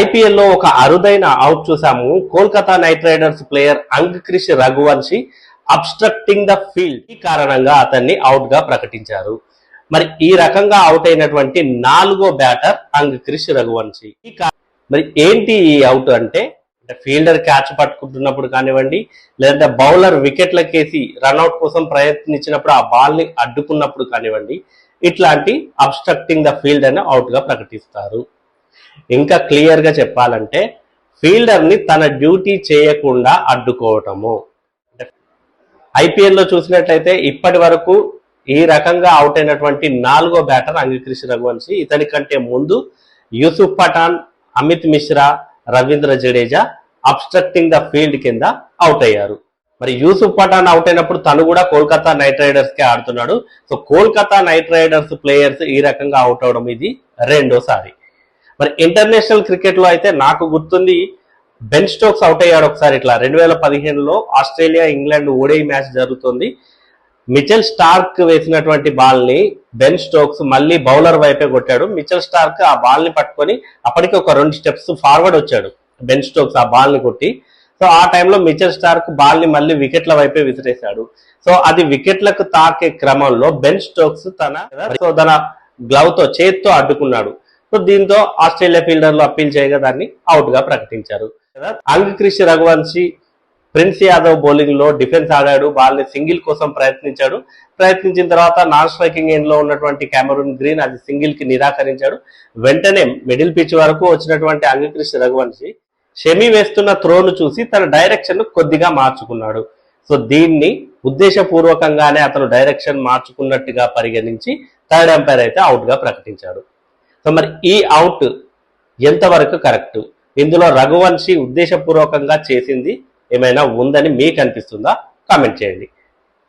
IPL లో ఒక అరుదైన అవుట్ చూసాము. Kolkata Knight Riders player Angkrish Raghuvanshi obstructing the field ఈ కారణంగా అతన్ని అవుట్ గా ప్రకటించారు. మరి ఈ రకంగా అవుట్ అయినటువంటి 4వ బ్యాటర్ అంక్రిష్ రఘువంశీ. మరి ఏంటి ఈ అవుట్ అంటే ఫీల్డర్ క్యాచ్ పట్టుకుంటున్నప్పుడు కానివ్వండి, లేదంటే బౌలర్ వికెట్లకేసి రన్అట్ కోసం ప్రయత్నించినప్పుడు ఆ బాల్ ని అడ్డుకున్నప్పుడు కానివ్వండి, ఇట్లాంటి అబ్స్ట్రక్టింగ్ ద ఫీల్డ్ అని అవుట్ గా ప్రకటిస్తారు. ఇంకా క్లియర్ గా చెప్పాలంటే ఫీల్డర్ ని తన డ్యూటీ చేయకుండా అడ్డుకోవటము. ఐపీఎల్ లో చూసినట్లయితే ఇప్పటి వరకు ఈ రకంగా అవుట్ అయినటువంటి 4వ బ్యాటర్ అంక్రిష్ రఘువంశీ. ఇతని కంటే ముందు Yusuf Pathan, Amit Mishra, Ravindra Jadeja obstructing the field కింద అవుట్ అయ్యారు. మరి యూసుఫ్ పఠాన్ అవుట్ అయినప్పుడు తను కూడా కోల్కతా నైట్ రైడర్స్ కి ఆడుతున్నాడు. So Kolkata Knight riders players ఈ రకంగా అవుట్ అవడం ఇది రెండోసారి. మరి ఇంటర్నేషనల్ క్రికెట్ లో అయితే నాకు గుర్తుంది బెన్ స్టోక్స్ అవుట్ అయ్యాడు ఒకసారి ఇట్లా 2015లో ఆస్ట్రేలియా ఇంగ్లాండ్ ఓడిఐ మ్యాచ్ జరుగుతుంది. మిచెల్ స్టార్క్ వేసినటువంటి బాల్ ని బెన్ స్టోక్స్ మళ్ళీ బౌలర్ వైపే కొట్టాడు. మిచెల్ స్టార్క్ ఆ బాల్ ని పట్టుకొని అప్పటికి ఒక 2 స్టెప్స్ ఫార్వర్డ్ వచ్చాడు బెన్ స్టోక్స్ ఆ బాల్ ని కొట్టి. సో ఆ టైంలో మిచెల్ స్టార్క్ బాల్ ని మళ్ళీ వికెట్ల వైపే విసిరేశాడు. సో అది వికెట్లకు తాకే క్రమంలో బెన్ స్టోక్స్ తన గ్లవ్ తో చేత్తో అడ్డుకున్నాడు. సో దీంతో ఆస్ట్రేలియా ఫీల్డర్లు అప్పీల్ చేయగా దాన్ని అవుట్ గా ప్రకటించారు. అంక్రిష్ రఘువంశీ ప్రిన్స్ యాదవ్ బౌలింగ్ లో డిఫెన్స్ ఆడాడు. బాల్ ని సింగిల్ కోసం ప్రయత్నించిన తర్వాత నాన్ స్ట్రైకింగ్ ఎండ్ లో ఉన్నటువంటి కెమెరూన్ గ్రీన్ అది సింగిల్ కి నిరాకరించాడు. వెంటనే మిడిల్ పిచ్ వరకు వచ్చినటువంటి అంక్రిష్ రఘువంశీ షమి వేస్తున్న త్రోను చూసి తన డైరెక్షన్ ను కొద్దిగా మార్చుకున్నాడు. సో దీన్ని ఉద్దేశపూర్వకంగానే అతను డైరెక్షన్ మార్చుకున్నట్టుగా పరిగణించి థర్డ్ ఎంపైర్ అయితే అవుట్ గా ప్రకటించాడు. సో మరి ఈ అవుట్ ఎంతవరకు కరెక్ట్? ఇందులో రఘువంశీ ఉద్దేశపూర్వకంగా చేసింది ఏమైనా ఉందని మీకు అనిపిస్తుందా? కామెంట్ చేయండి.